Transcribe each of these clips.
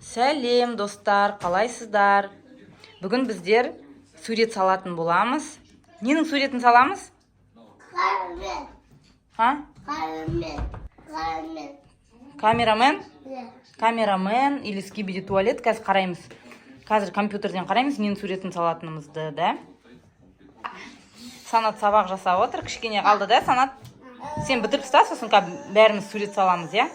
Сәлем достар, қалайсыздар? Бүгін біздер сурет салатын боламыз. Ненің суретін саламыз? Камерамен. Ха? Камерамен? Камерамен или скибиди туалет. Қазір қараймыз. Қазір компьютерден қараймыз ненің суретін салатынымызды, да? Санат сабақ жасап отыр. Кішкене қалды, да, Санат? Сен бітіріп ұста, сосын бәріміз сурет саламыз, я?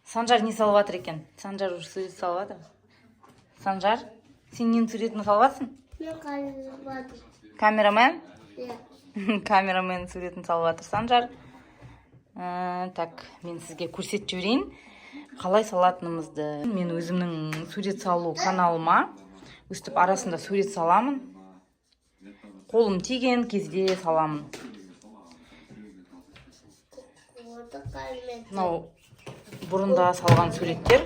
Санжар не салып жатыр екен? Санжар уже сурет салып жатыр. Санжар, сен ненің суретін салып жатсың? Мен камерамен. Камерамен? Иә. Камерамен суретін салып жатыр Санжар. Так, мен сізге көрсетіп жіберейін. Қалай салатынымызды. Мен өзімнің сурет салу каналыма өстіп арасында сурет саламын. Қолым тиген кезде саламын. Мынау бұрында салған суреттер.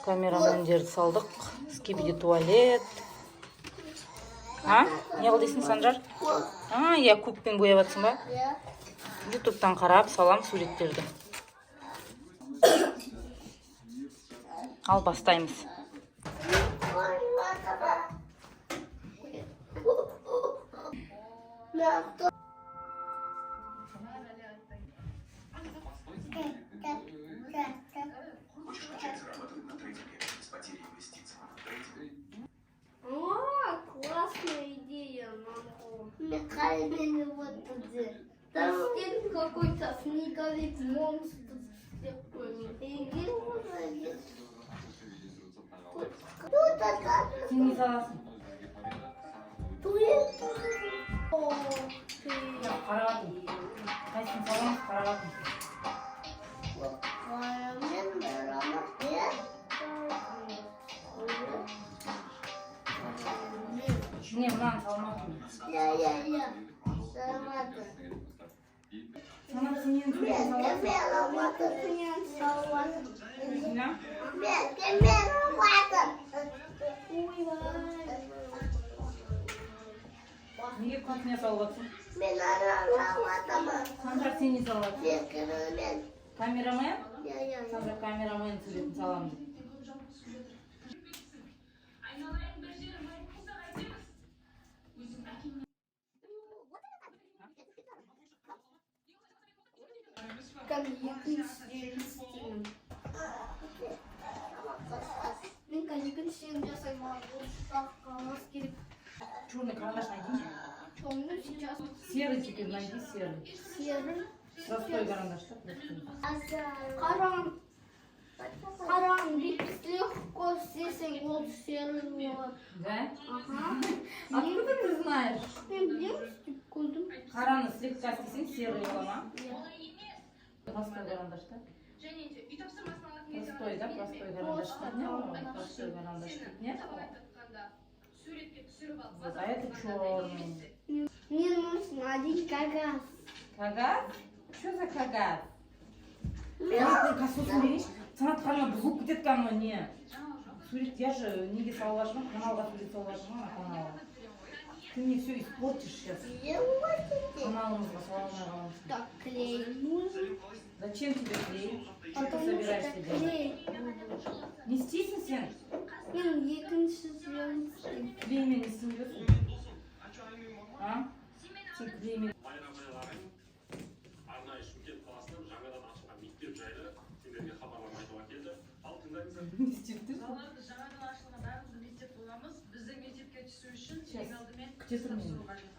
Камерамендерді салдық. Скибиди туалет. Не қыл дейсің, Санжар? Я көппен бояп жатсың ба? Ютубтан қарап салам суреттерді. Ал бастаймыз. Классная идея, мама. Михаил, вот тут. Там стоит какой-то снеговик монстр. Сен не саласың? Қарағатың. Қайсын саламыз, қарағатың. Не, мынаны салмақпын. Я. Саламатым. Санат, сен ненің суретін саласың? Неге қасына салып жатсың? Мен араламатым. Санжар, сен не салып жатсың? Мен камерамен. Камерамен? Я. Санжар, камерамен суретін саламыз. Там екіншісін. Мен екіншісін жасаймын. Қалас керек. Черный карандаш найди. Черный сейчас. Серый теперь найди, серый. Серый. Простой карандаш, да? Қарам, легко сесен ол серый болады. Да? Ага. Откуда ты знаешь? Мен білемін, деп көрдім. Қараны слегка істесең серый бола ма? Простой карандаш, да? Простой, да? Простой карандаш. Простой карандаш. Нет? Вот, а это черный. Мне нужен один кагаз. Кагаз? Что за кагаз? Ты косусын берейші. Санат қарына бұзылып кетеді кәні не? Сурет, я же неге салып жатырмын, каналға сурет салып жатырмын, каналға. Ты мне все испортишь сейчас. Каналымызға сала алмай қаламыз. Так, клей нужен. Зачем тебе клей? Что ты Потому собираешься что делать? клей буду. Не істейсің сен? Мен екінші сөйлеймін. Клеймен не істейсің? Сен клеймен. Арнайы Шымкент қаласынан жаңадан ашылған мектеп жайлы сендерге хабарлама айтуға келді. Ал тыңдаңыздар. Мектепті? Жаңадан ашылған бәріміз мектеп боламыз. Біздің мектепке түсу үшін ең алдымен Күте тұр мені.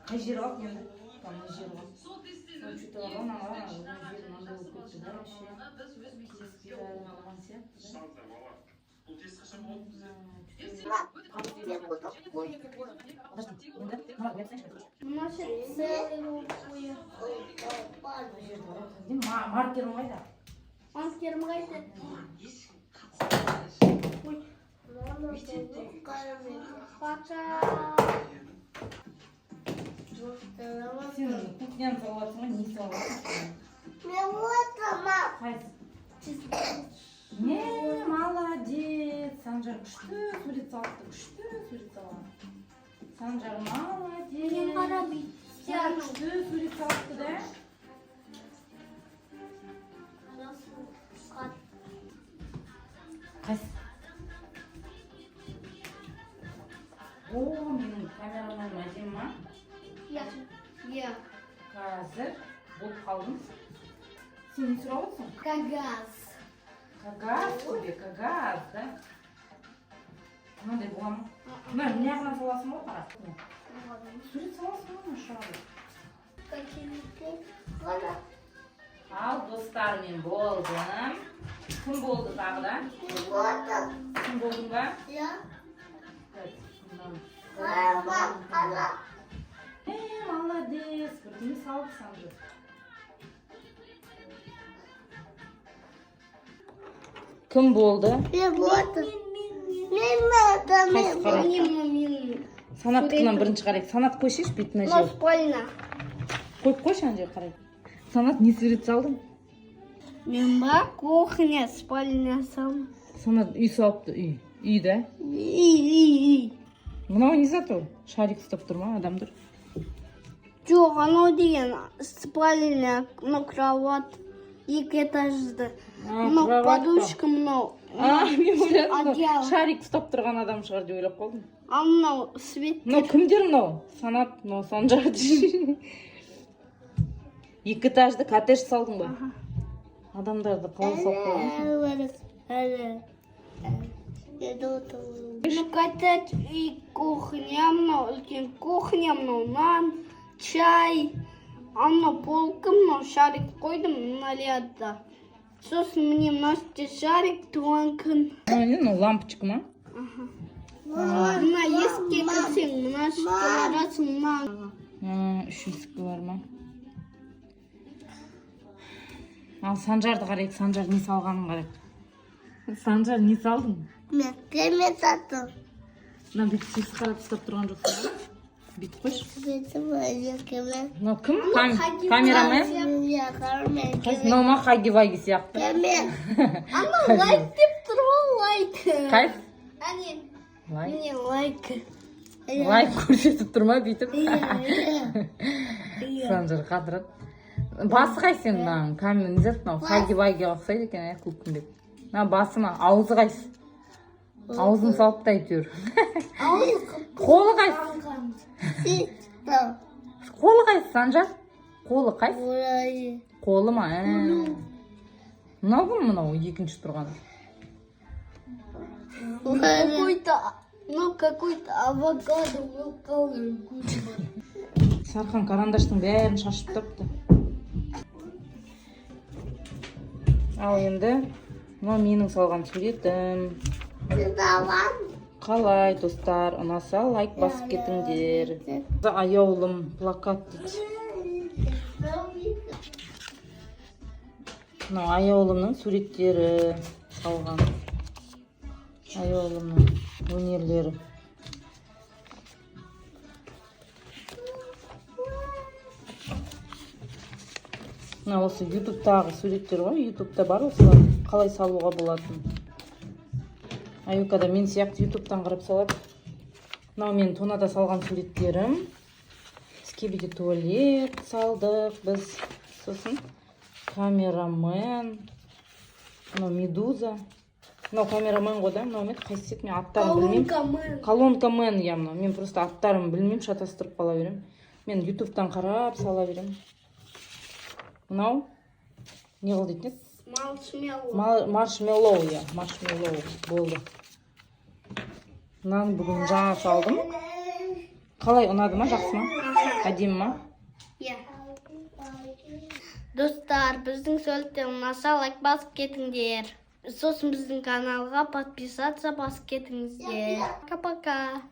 Қай жер алып енді? Там не жер алып. сол тестен Сол өтіп что-то кейін алған, біз жер маңдай болып кетті, да, вообще. біз өз мектебімізге Алған сияқты, да? Саңыздар балалар. Бұл тест қашан болады? Мына целый қойып. Маркерім қайда? Маркерім қайда? Пока. Сен кухняны салып жатсың ғой, не салып жатсың? Мен отырмын. Қайсы? Не, молодец. Санжар күшті сурет салыпты, күшті сурет салған. Санжар молодец. Мен қара бүйтсе Күшті сурет салыпты да. Қайсы? О, менің камерамнан әдемі ма? Иә. Қазір болып қалдым. Сен не сұрап отырсың? Кагаз. Кагаз тебе, кагаз, да? Мынандай бола ма? Мына мына саласың ғой, қара. Сурет саласың ғой, шағыр. Ал, достар, мен болдым. Кім болды тағы да? Кім болдың ба? Молодец, бірдеңе салыпсың же. Кім болды? Қайсы қарайық? Санаттықынан бірінші қарайық. Санат қойшеш бетіне жер. Спальня. Қойып қойшы ана жер қарайық. Санат не сурет салдың? Мен ба кухня, спальня сам. Санат үй салыпты, үй. Үй да? Үй. Мынау не зато? Шарик ұстап тұр ма адамдар? Жоқ, анау деген спальня, но кровать, екі этажды. Мынау подушка, мынау. Мен ойладым, Одеяло. шарик ұстап тұрған адам шығар деп ойлап қалдым. А мынау свет. Мынау кімдер мынау? Санат, мынау Санжар. Екі этажды коттедж салдың ба? Адамдарды қалай салып қойдың? Ну, коттедж и кухня, мынау үлкен кухня, мынау нан, чай. Анау полка, мынау шарик қойдым нарядта. Сосын міне мына жерде шарик, туған күн. Мынау лампочка ма? Мына есікке кірсең, мына жерде барасың, мына. Үш есігі бар ма? Ал Санжарды қарайық, Санжар не салғанын қарайық. Санжар не салдың? Мен кеме саттым. Мына бүйтіп сексіз қарап ұстап тұрған жоқсың ба? Бүйтіп қойшы. Кеме. Мынау кім? Камерамен? Мынау ма хаги-ваги сияқты? Ана лайк деп тұр ғой, лайк. Қайсы? Әне, Лайк. міне лайк. Лайк көрсетіп тұр ма бүйтіп? Санжар қадырат. Басы қайсы мынаның? Камера не зат мынау? Хаги-вагиға ұқсайды екен, көкпімбет. Мына басы ма? Ауызы қайсы? Ауызын салыпты әйтеуір. Қолы қайсы? Қолы қайсы, Санжар? Қолы қайсы? Қолы ма? Мынау кім мынау? Екінші тұрғаны. Какой-то авокадо был колыр. Сархан карандаштың бәрін шашып тапты. Ал енді, мынау менің салған суретім. Қалай, достар, ұнаса лайк басып кетіңдер. Аяулым плакат дейді. Мынау аяулымның суреттері салған. Аяулымның өнерлері. Мына осы ютубтағы суреттер ғой, ютубта бар осылар, қалай салуға болатын. Аюкада мен сияқты ютубтан қарап салады. Мынау мен тонада салған суреттерім. Скибиди туалет салдық біз. Сосын камерамен. Мынау медуза. Мынау камерамен ғой да, мынау қайсы мен аттарын білмеймін. Колонкамен, я мынау. Мен просто аттарын білмеймін, шатастырып қала берем. Мен ютубтан қарап сала берем. Мынау не қыл дейтін еді? Маршмеллоу, я. Маршмеллоу болды. Мынаны бүгін жаңа салдым. Қалай, ұнады ма, жақсы ма? Әдемі ма? Иә. Достар, біздің суреттер ұнаса лайк басып кетіңдер. Сосын біздің каналға подписаться басып кетіңіздер. Пока-пока.